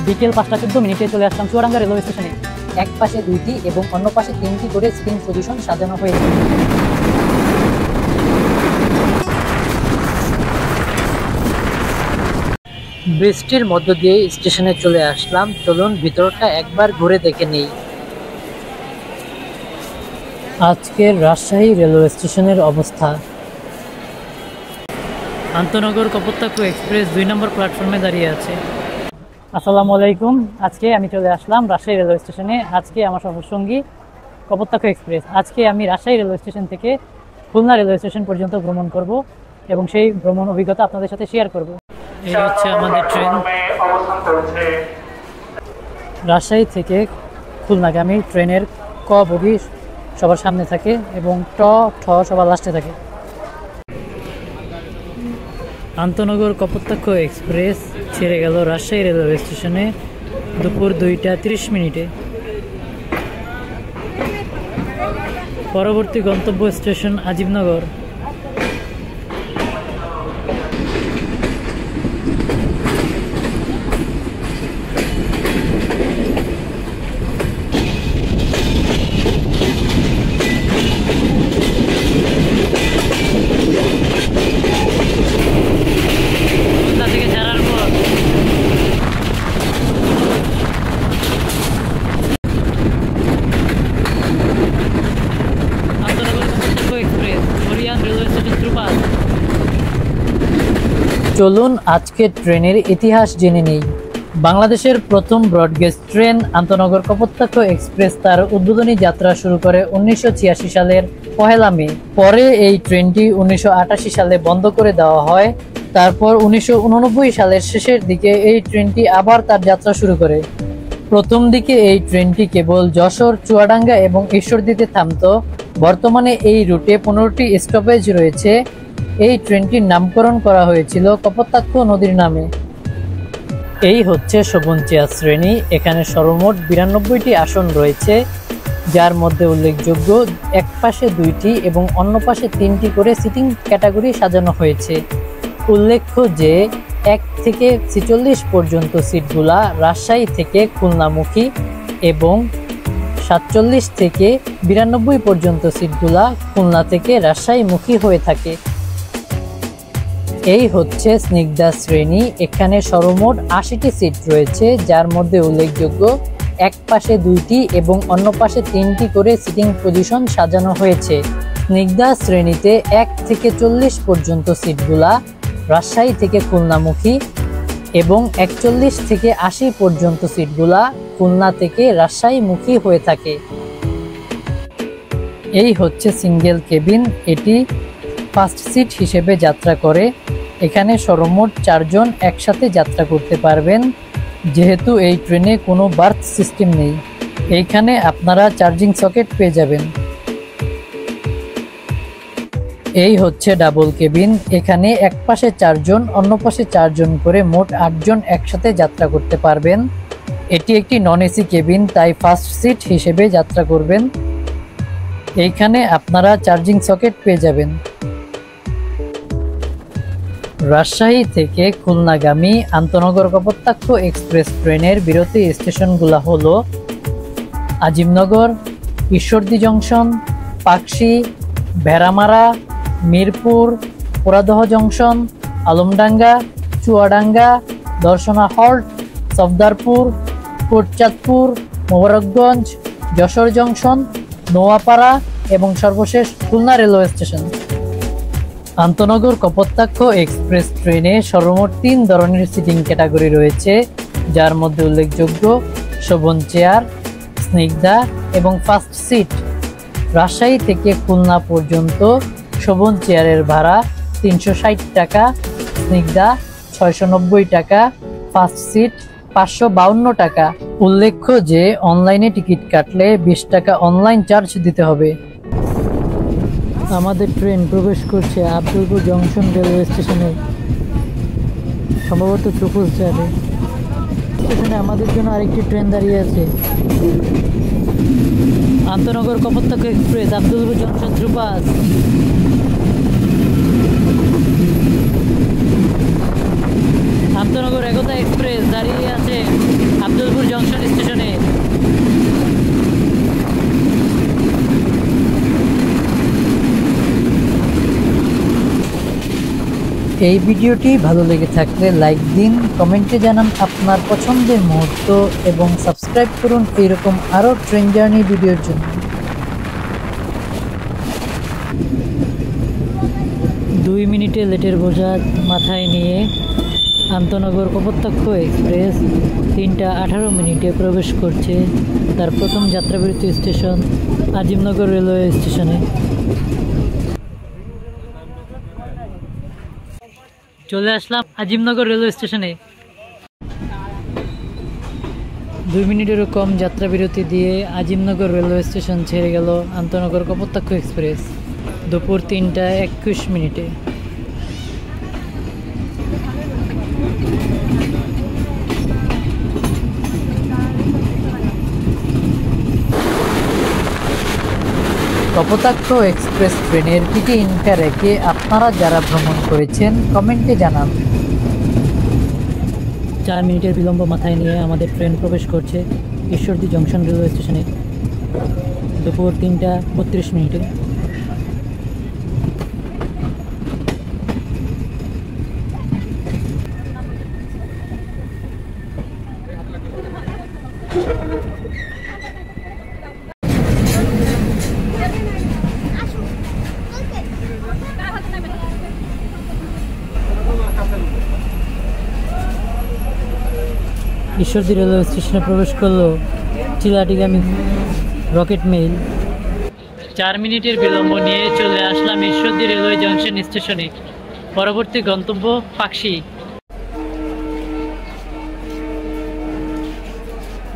বিকেল 5টা 14 মিনিটে চলে আসলাম চুয়াডাঙ্গা রেলওয়ে স্টেশনে। এক পাশে 2টি এবং অন্য পাশে 3টি করে সিটিং পজিশন সাজানো হয়েছে। বৃষ্টির মধ্য দিয়ে স্টেশনে চলে আসলাম। চলুন ভিতরটা একবার ঘুরে দেখে নেই। আজকের রাজশাহী রেলওয়ে স্টেশনের অবস্থা। আন্তনগর কপোতাক্ষ এক্সপ্রেস 2 নম্বর প্ল্যাটফর্মে দাঁড়িয়ে আছে। আসসালামু আলাইকুম। আজকে আমি চলে আসলাম রাজশাহী রেলওয়ে স্টেশনে। আজকে আমার সফরসঙ্গী কপোতাক্ষ এক্সপ্রেস। আজকে আমি রাজশাহী রেলওয়ে স্টেশন থেকে খুলনা রেলওয়ে স্টেশন পর্যন্ত ভ্রমণ করব এবং সেই ভ্রমণ অভিজ্ঞতা আপনাদের সাথে শেয়ার করব। এই হচ্ছে আমাদের ট্রেন। রাজশাহী থেকে খুলনাগামী ট্রেনের ক বগি সবার সামনে থাকে এবং ঠ সবার লাস্টে থাকে। আন্তনগর কপোতাক্ষ এক্সপ্রেস ছেড়ে গেল রাজশাহী রেলওয়ে স্টেশনে দুপুর 2টা 30 মিনিটে। পরবর্তী গন্তব্য স্টেশন আজিমনগর। চলুন আজকে ট্রেনের ইতিহাস জেনে নেই। বাংলাদেশের প্রথম ব্রডগেজ ট্রেন আন্তনগর কপোতাক্ষ এক্সপ্রেস তার উদ্বোধনী যাত্রা শুরু করে 1986 সালের 1 মে। পরে এই ট্রেনটি 1988 সালে বন্ধ করে দেওয়া হয়। তারপর 1989 সালের শেষের দিকে এই ট্রেনটি আবার তার যাত্রা শুরু করে। প্রথম দিকে এই ট্রেনটি কেবল যশোর, চুয়াডাঙ্গা এবং ঈশ্বরদীতে থামত। বর্তমানে এই রুটে 15টি স্টপেজ রয়েছে। এই ট্রেনটির নামকরণ করা হয়েছিল কপোতাক্ষ নদীর নামে। এই হচ্ছে শোভন চেয়ার শ্রেণী। এখানে সর্বমোট 92টি আসন রয়েছে, যার মধ্যে উল্লেখযোগ্য এক পাশে 2টি এবং অন্য পাশে 3টি করে সিটিং ক্যাটাগরি সাজানো হয়েছে। উল্লেখ্য যে 1 থেকে 46 পর্যন্ত সিটগুলা রাজশাহী থেকে খুলনামুখী এবং 47 থেকে 92 পর্যন্ত সিটগুলা খুলনা থেকে রাজশাহীমুখী হয়ে থাকে। এই হচ্ছে স্নিগ্ধা শ্রেণী। এখানে সর্বমোট 80টি সিট রয়েছে, যার মধ্যে উল্লেখযোগ্য এক পাশে 2টি এবং অন্য পাশে 3টি করে সিটিং পজিশন সাজানো হয়েছে। স্নিগ্ধা শ্রেণীতে 1 থেকে 40 পর্যন্ত সিটগুলা রাজশাহী থেকে খুলনামুখী এবং 41 থেকে 80 পর্যন্ত সিটগুলা খুলনা থেকে রাজশাহীমুখী হয়ে থাকে। এই হচ্ছে সিঙ্গেল কেবিন। এটি ফার্স্ট সিট হিসেবে যাত্রা করে। এখানে সর্বমোট 4 জন একসাথে যাত্রা করতে পারবেন, যেহেতু এই ট্রেনে কোনো বার্থ সিস্টেম নেই। এইখানে আপনারা চার্জিং সকেট পেয়ে যাবেন। এই হচ্ছে ডাবল কেবিন। এখানে এক পাশে 4 জন, অন্য পাশে 4 জন করে মোট 8 জন একসাথে যাত্রা করতে পারবেন। এটি একটি নন এসি কেবিন, তাই ফার্স্ট সিট হিসেবে যাত্রা করবেন। এইখানে আপনারা চার্জিং সকেট পেয়ে যাবেন। রাজশাহী থেকে খুলনাগামী আন্তনগর কপোতাক্ষ এক্সপ্রেস ট্রেনের বিরতি স্টেশনগুলো হলো Azimnagar, Ishwardi junction, Pakshi, Bheramara, Mirpur, Poradah junction, Alamdanga, Chuadanga, Darshana halt, Safdarpur, Kotchandpur, Mobarakganj, Jessore junction, Noapara এবং সর্বশেষ খুলনা রেলওয়ে স্টেশন। আন্তনগর কপোতাক্ষ এক্সপ্রেস ট্রেনে সর্বমোট 3 ধরনের সিটিং ক্যাটাগরি রয়েছে, যার মধ্যে উল্লেখযোগ্য শোভন চেয়ার, স্নিগ্ধা এবং ফার্স্ট সিট। রাজশাহী থেকে খুলনা পর্যন্ত শোভন চেয়ারের ভাড়া 360 টাকা, স্নিগ্ধা 690 টাকা, ফার্স্ট সিট 552 টাকা। উল্লেখ্য যে অনলাইনে টিকিট কাটলে 20 টাকা অনলাইন চার্জ দিতে হবে। আমাদের ট্রেন প্রবেশ করছে আব্দুলপুর জংশন রেলওয়ে স্টেশনে, সম্ভবত চকুস যাবে। স্টেশনে আমাদের জন্য আরেকটি ট্রেন দাঁড়িয়ে আছে। আন্তনগর কপোতাক্ষ এক্সপ্রেস আব্দুলপুর জংশন দ্রুপাস। আন্তনগর একতা এক্সপ্রেস দাঁড়িয়ে আছে এই ভিডিওটি ভালো লেগে থাকলে লাইক দিন, কমেন্টে জানান আপনার পছন্দের মুহূর্ত এবং সাবস্ক্রাইব করুন এইরকম আরও ট্রেন জার্নি ভিডিওর জন্য। 2 মিনিটে লেটের বোঝা মাথায় নিয়ে আন্তনগর কপোতাক্ষ এক্সপ্রেস 3:18 প্রবেশ করছে তার প্রথম যাত্রাবিরতি স্টেশন আজিমনগর রেলওয়ে স্টেশনে। চলে আসলাম আজিমনগর রেলওয়ে স্টেশনে। 2 মিনিটেরও কম যাত্রাবিরতি দিয়ে আজিমনগর রেলওয়ে স্টেশন ছেড়ে গেল আন্তনগর কপোতাক্ষ এক্সপ্রেস দুপুর 3:21। কপোতাক্ষ এক্সপ্রেস ট্রেনের টিটি ইনকা রেখে আপনারা যারা ভ্রমণ করেছেন কমেন্টে জানান। 4 মিনিটের বিলম্ব মাথায় নিয়ে আমাদের ট্রেন প্রবেশ করছে ঈশ্বরদী জংশন রেলওয়ে স্টেশনে দুপুর 3:32। ঈশ্বরদী রেলওয়ে স্টেশনে প্রবেশ করলো চিলাটিগামী রকেট মেইল। 4 মিনিটের বিলম্ব নিয়ে চলে আসলাম ঈশ্বরদী রেলওয়ে জংশন স্টেশনে। পরবর্তী গন্তব্য পাকশি।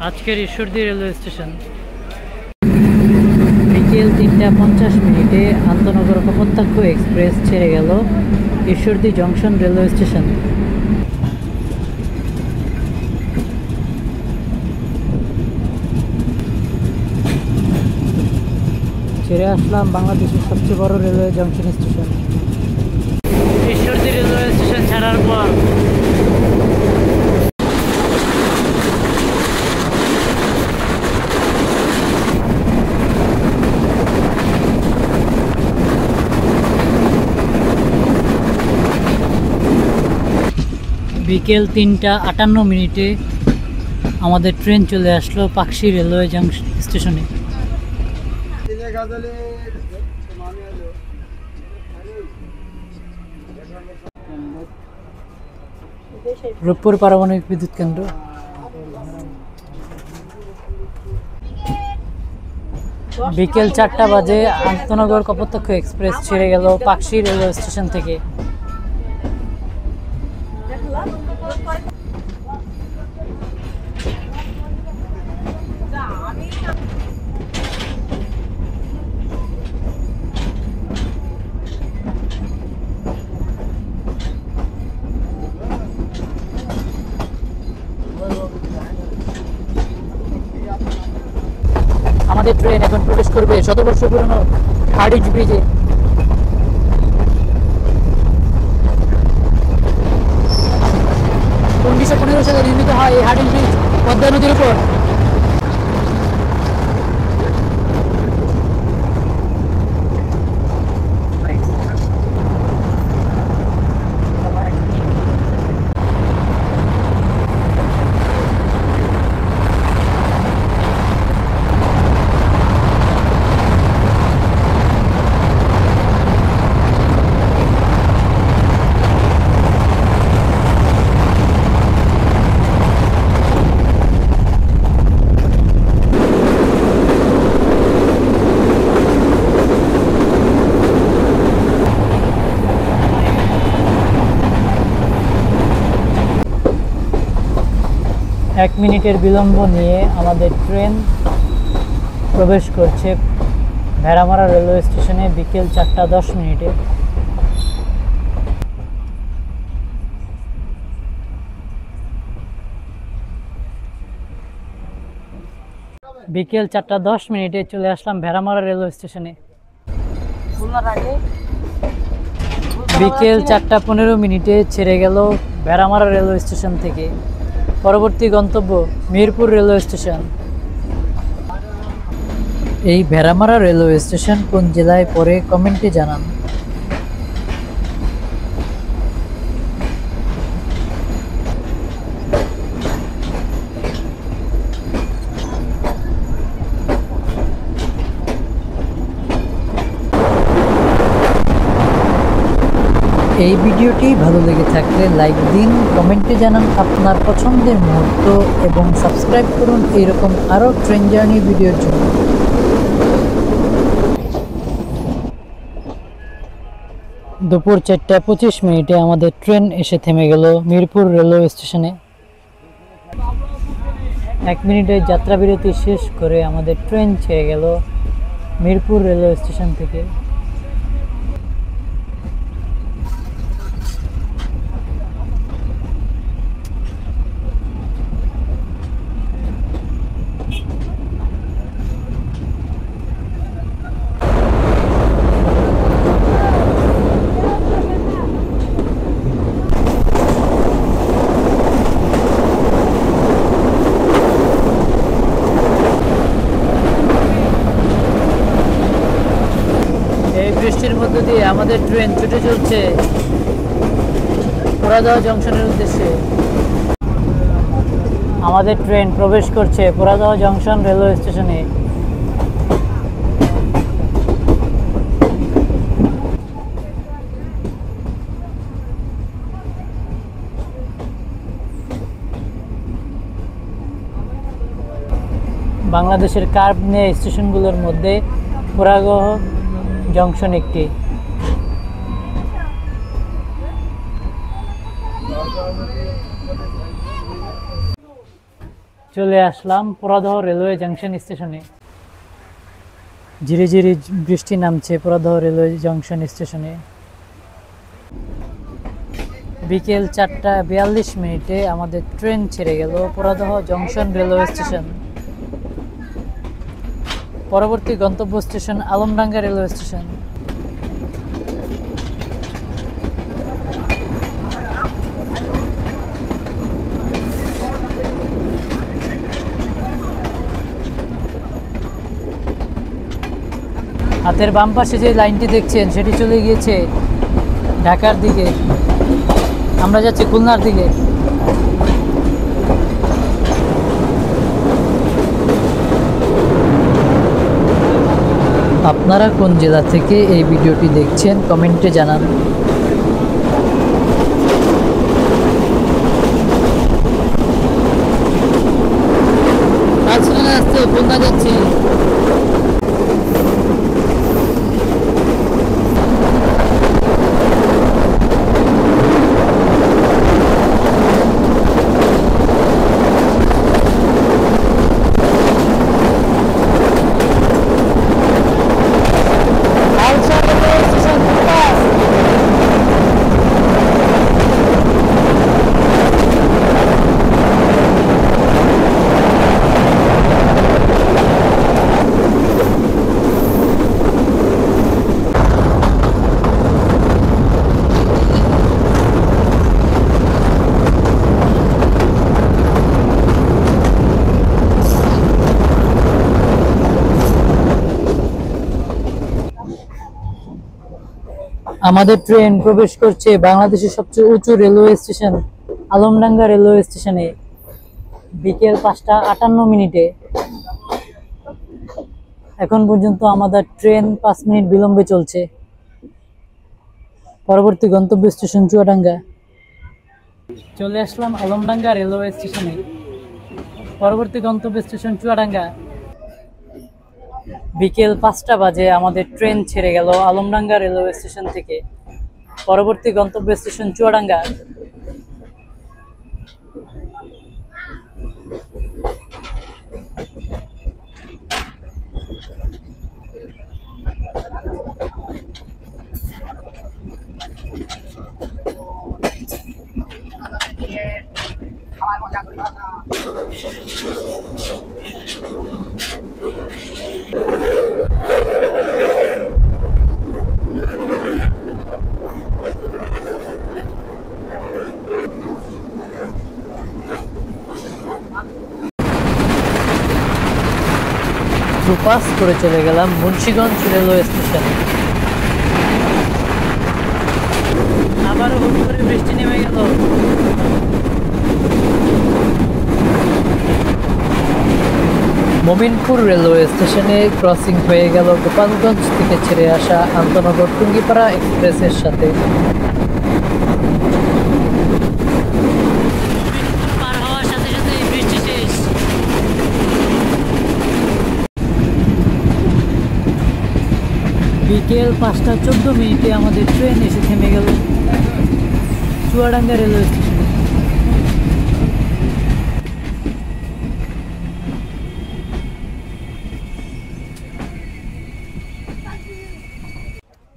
আজকের ঈশ্বরদী রেলওয়ে স্টেশন। বিকেল 3:50 আন্তনগর কপোতাক্ষ এক্সপ্রেস ছেড়ে গেল ঈশ্বরদী জংশন রেলওয়ে স্টেশন। ছেড়ে আসলাম বাংলাদেশের সবচেয়ে বড় railway junction station. Ishwardi railway station ছাড়ার পর বিকেল 3:58 আমাদের ট্রেন চলে আসলো পাকশি রেলওয়ে জংশন স্টেশনে। রূপপুর পারমাণবিক বিদ্যুৎ কেন্দ্র। বিকেল 4টা বাজে আন্তনগর কপোতাক্ষ এক্সপ্রেস ছেড়ে গেল পাকশি রেলওয়ে স্টেশন থেকে। আমাদের ট্রেন এখন প্রবেশ করবে শতবর্ষ পুরনো হার্ডিঞ্জ ব্রিজে। 1915 সালে নির্মিত হয় এই হার্ডিঞ্জ ব্রিজ পদ্মা নদীর উপর। এক মিনিটের বিলম্ব নিয়ে আমাদের ট্রেন প্রবেশ করছে ভেড়ামারা রেলওয়ে স্টেশনে বিকেল 4:10। বিকেল 4:10 চলে আসলাম ভেড়ামারা রেলওয়ে স্টেশনে। বিকেল 4:15 ছেড়ে গেল ভেড়ামারা রেলওয়ে স্টেশন থেকে। পরবর্তী গন্তব্য মিরপুর রেলওয়ে স্টেশন। এই ভেড়ামারা রেলওয়ে স্টেশন কোন জেলায় পড়ে কমেন্টে জানান। এই ভিডিওটি ভালো লেগে থাকলে লাইক দিন, কমেন্টে জানান আপনার পছন্দের মুহূর্ত এবং সাবস্ক্রাইব করুন এইরকম আরও ট্রেন জার্নি ভিডিওর জন্য। দুপুর 4:25 আমাদের ট্রেন এসে থেমে গেল মিরপুর রেলওয়ে স্টেশনে। 1 মিনিটের যাত্রা বিরতি শেষ করে আমাদের ট্রেন ছেড়ে গেল মিরপুর রেলওয়ে স্টেশন থেকে। বৃষ্টির মধ্য দিয়ে আমাদের ট্রেন ছুটে চলছে পোড়াদহ জংশনের উদ্দেশ্যে। আমাদের ট্রেন প্রবেশ করছে পোড়াদহ জংশন রেলওয়ে স্টেশনে। বাংলাদেশের কার্ভ নেয়া স্টেশনগুলোর মধ্যে পোড়াদহ জংশন একটি। চলে আসলাম পোড়াদহ রেলওয়ে জংশন স্টেশনে। ধীরে ধীরে বৃষ্টি নামছে পোড়াদহ রেলওয়ে জংশন স্টেশনে। বিকেল 4:42 আমাদের ট্রেন ছেড়ে গেল পোড়াদহ জংশন রেলওয়ে স্টেশন। পরবর্তী গন্তব্য স্টেশন আলমডাঙ্গা রেলওয়ে স্টেশন। হাতের বাম পাশে যে লাইনটি দেখছেন সেটি চলে গিয়েছে ঢাকার দিকে, আমরা যাচ্ছি খুলনার দিকে। আপনারা কোন জেলা থেকে এই ভিডিওটি দেখছেন কমেন্টে জানান। খুলনা যাচ্ছি। আমাদের ট্রেন প্রবেশ করছে বাংলাদেশের সবচেয়ে উঁচু রেলওয়ে স্টেশন আলমডাঙ্গা রেলওয়ে স্টেশনে বিকেল 5:58। এখন পর্যন্ত আমাদের ট্রেন 5 মিনিট বিলম্বে চলছে। পরবর্তী গন্তব্য স্টেশন চুয়াডাঙ্গা। চলে আসলাম আলমডাঙ্গা রেলওয়ে স্টেশনে। পরবর্তী গন্তব্য স্টেশন চুয়াডাঙ্গা। বিকেল 5টা বাজে আমাদের ট্রেন ছেড়ে গেল আলমডাঙ্গা রেলওয়ে স্টেশন থেকে। পরবর্তী গন্তব্য স্টেশন চুয়াডাঙ্গা। পাস করে চলে গেলাম মুন্সিগঞ্জ রেলওয়ে স্টেশন। আবারও হুট করে বৃষ্টি নেমে গেল। মোমিনপুর রেলওয়ে স্টেশনে ক্রসিং হয়ে গেল গোপালগঞ্জ থেকে ছেড়ে আসা আন্তনগর টুঙ্গিপাড়া এক্সপ্রেসের সাথে। বিকেল 5:14 আমাদের ট্রেন এসে থেমে গেল চুয়াডাঙ্গা রেলওয়ে স্টেশনে।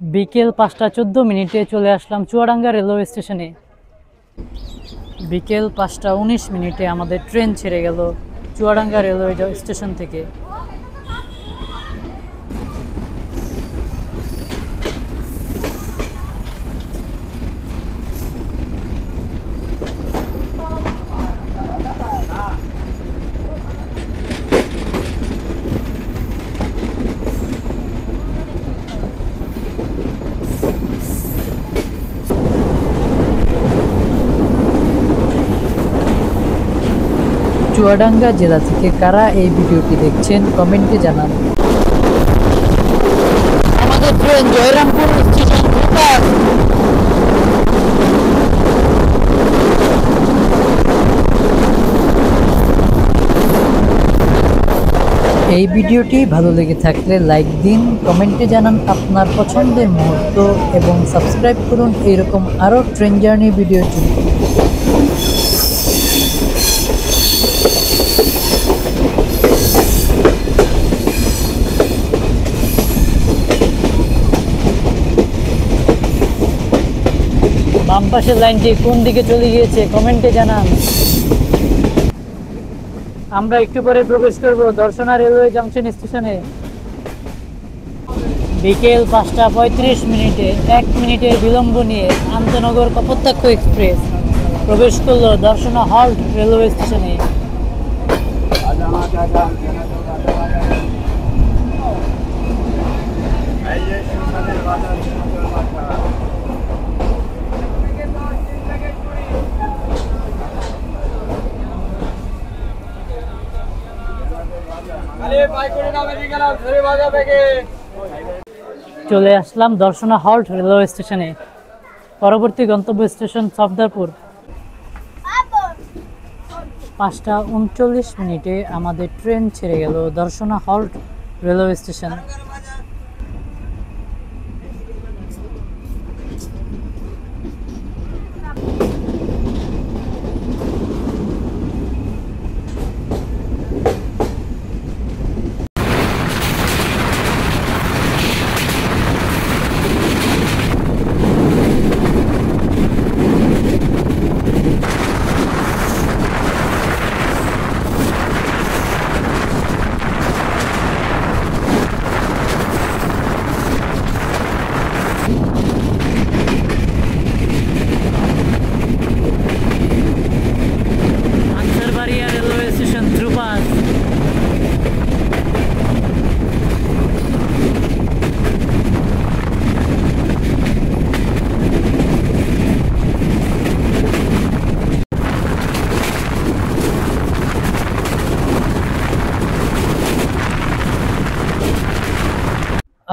বিকেল 5:14 চলে আসলাম চুয়াডাঙ্গা রেলওয়ে স্টেশনে। বিকেল 5:19 আমাদের ট্রেন ছেড়ে গেল চুয়াডাঙ্গা রেলওয়ে স্টেশন থেকে। চুয়াডাঙ্গা জেলা থেকে কারা এই ভিডিওটি দেখছেন কমেন্টে জানান। আমাদের ট্রেন জয়রামপুর স্টেশন। এই ভিডিওটি ভালো লেগে থাকলে লাইক দিন, কমেন্টে জানান আপনার পছন্দের মুহূর্ত এবং সাবস্ক্রাইব করুন এইরকম আরও ট্রেন জার্নি ভিডিওর জন্য। বাম পাশের লাইনটি কোন দিকে চলে গিয়েছে কমেন্টে জানান। আমরা একটু পরে প্রবেশ করব দর্শনা রেলওয়ে জংশন স্টেশনে। বিকেল 5:35 1 মিনিটের বিলম্ব নিয়ে আন্তনগর কপোতাক্ষ এক্সপ্রেস প্রবেশ করল দর্শনা হল্ট রেলওয়ে স্টেশনে। চলে আসলাম দর্শনা হল্ট রেলওয়ে স্টেশনে। পরবর্তী গন্তব্য স্টেশন সফদারপুর। 5:39 আমাদের ট্রেন ছেড়ে গেল দর্শনা হল্ট রেলওয়ে স্টেশন।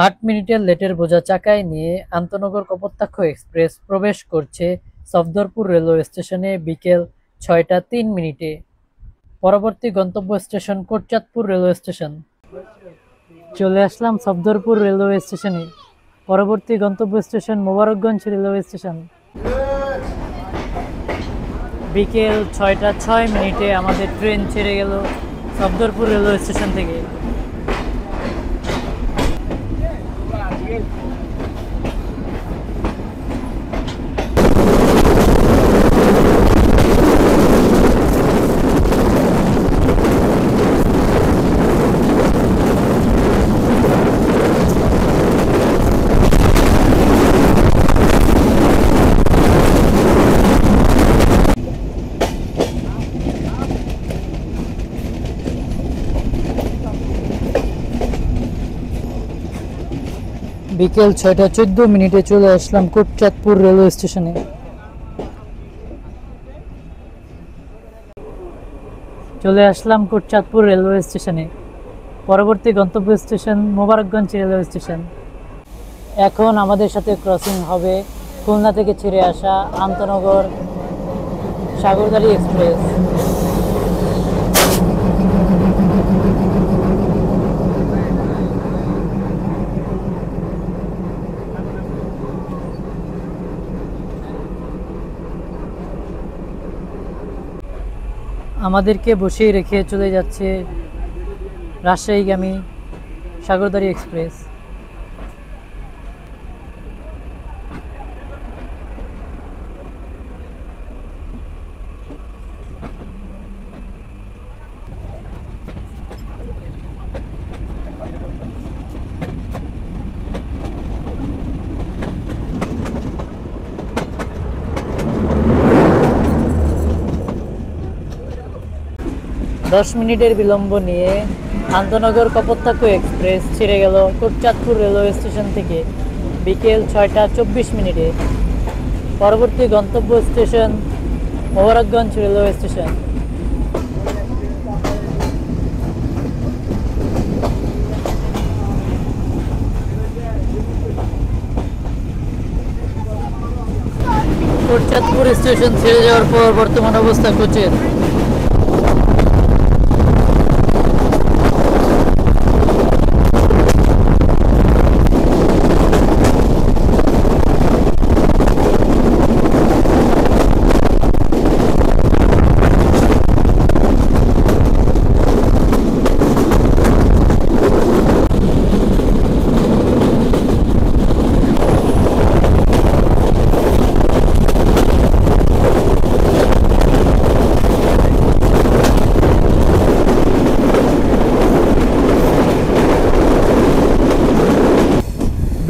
8 মিনিটের লেটের বোঝা চাকায় নিয়ে আন্তনগর কপোতাক্ষ এক্সপ্রেস প্রবেশ করছে সফদরপুর রেলওয়ে স্টেশনে বিকেল 6:03। পরবর্তী গন্তব্য স্টেশন কোটচাঁদপুর রেলওয়ে স্টেশন। চলে আসলাম সফদরপুর রেলওয়ে স্টেশনে। পরবর্তী গন্তব্য স্টেশন মোবারকগঞ্জ রেলওয়ে স্টেশন। বিকেল 6:06 আমাদের ট্রেন ছেড়ে গেল সফদরপুর রেলওয়ে স্টেশন থেকে। বিকেল 6:14 চলে আসলাম কোটচাঁদপুর রেলওয়ে স্টেশনে। পরবর্তী গন্তব্য স্টেশন মোবারকগঞ্জ রেলওয়ে স্টেশন। এখন আমাদের সাথে ক্রসিং হবে খুলনা থেকে ছেড়ে আসা আন্তনগর সাগরদাড়ি এক্সপ্রেস। আমাদেরকে বসিয়ে রেখে চলে যাচ্ছে রাজশাহীগামী সাগরদাড়ি এক্সপ্রেস। দশ মিনিটের বিলম্ব নিয়ে আন্তনগর কপোতাক্ষ এক্সপ্রেস ছেড়ে গেল কোটচাঁদপুর রেলওয়ে স্টেশন থেকে বিকেল 6টা 24 মিনিটে। পরবর্তী গন্তব্য station Mobarakganj railway station. Kotchandpur station ছেড়ে যাওয়ার পর বর্তমান অবস্থা কোচের।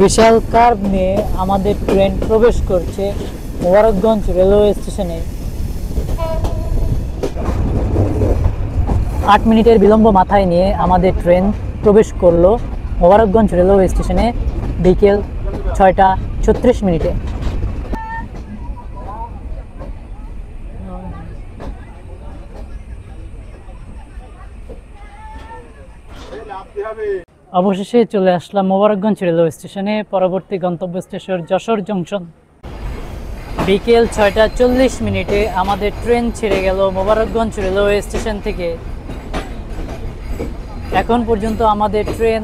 বিশাল কার্ভ নিয়ে আমাদের ট্রেন প্রবেশ করছে মোবারকগঞ্জ রেলওয়ে স্টেশনে। 8 মিনিটের বিলম্ব মাথায় নিয়ে আমাদের ট্রেন প্রবেশ করলো মোবারকগঞ্জ রেলওয়ে স্টেশনে বিকেল 6টা 36 মিনিটে। অবশেষে চলে আসলাম মোবারকগঞ্জ রেলওয়ে স্টেশনে। পরবর্তী গন্তব্য স্টেশন যশোর জংশন। বিকেল 6টা 40 মিনিটে আমাদের ট্রেন ছেড়ে গেল মোবারকগঞ্জ রেলওয়ে স্টেশন থেকে। এখন পর্যন্ত আমাদের ট্রেন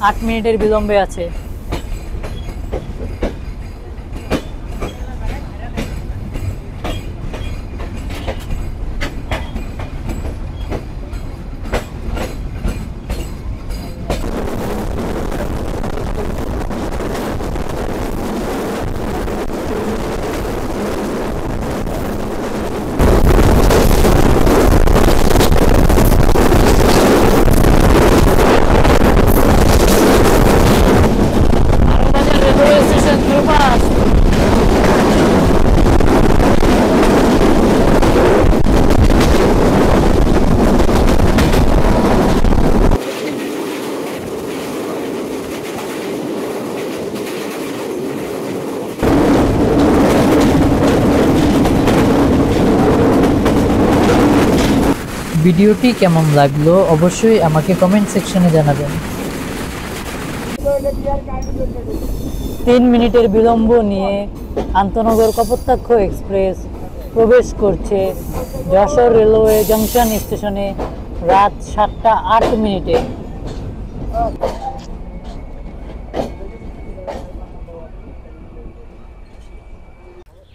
8 মিনিটের বিলম্বে আছে। ভিডিওটি কেমন লাগলো অবশ্যই আমাকে কমেন্ট সেকশনে জানাবেন। 3 মিনিটের বিলম্ব নিয়ে আন্তনগর কপোতাক্ষ এক্সপ্রেস প্রবেশ করছে যশোর রেলওয়ে জংশন স্টেশনে রাত 7টা 8 মিনিটে।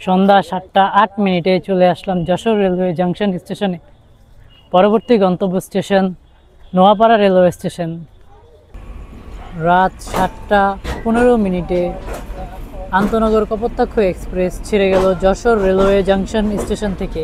সন্ধ্যা 7টা 8 মিনিটে চলে আসলাম যশোর রেলওয়ে জংশন স্টেশনে। পরবর্তী গন্তব্য স্টেশন নোয়াপাড়া রেলওয়ে স্টেশন। রাত 7টা 15 মিনিটে আন্তনগর কপোতাক্ষ এক্সপ্রেস ছেড়ে গেল যশোর রেলওয়ে জংশন স্টেশন থেকে।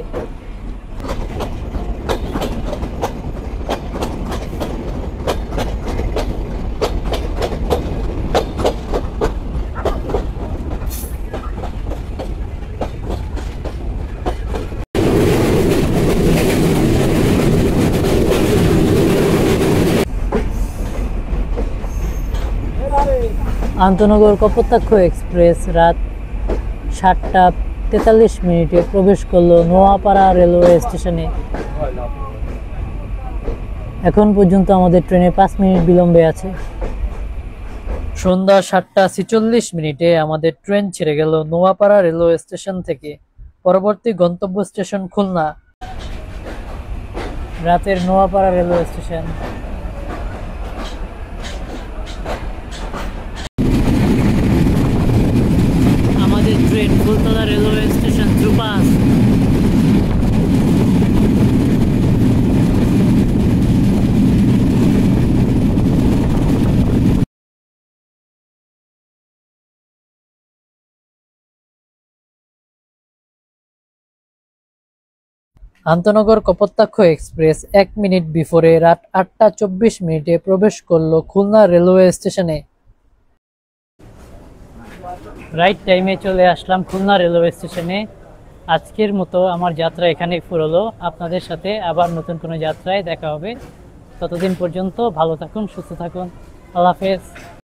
আন্তনগর কপোতাক্ষ এক্সপ্রেস রাত 7টা 43 মিনিটে প্রবেশ করলো নোয়াপাড়া রেলওয়ে স্টেশনে। এখন পর্যন্ত আমাদের ট্রেনে 5 মিনিট বিলম্বে আছে। সন্ধ্যা 7টা 46 মিনিটে আমাদের ট্রেন ছেড়ে গেল নোয়াপাড়া রেলওয়ে স্টেশন থেকে। পরবর্তী গন্তব্য স্টেশন খুলনা। রাতের Noapara railway station. Train Fultala railway station দ্রুপাস। আন্তনগর কপোতাক্ষ এক্সপ্রেস 1 মিনিট বিফোরে রাত 8টা 24 মিনিটে প্রবেশ করলো খুলনা রেলওয়ে স্টেশনে। রাইট টাইমে চলে আসলাম খুলনা রেলওয়ে স্টেশনে। আজকের মতো আমার যাত্রা এখানেই ফুরলো। আপনাদের সাথে আবার নতুন কোনো যাত্রায় দেখা হবে। ততদিন পর্যন্ত ভালো থাকুন, সুস্থ থাকুন। আল্লাহ হাফেজ।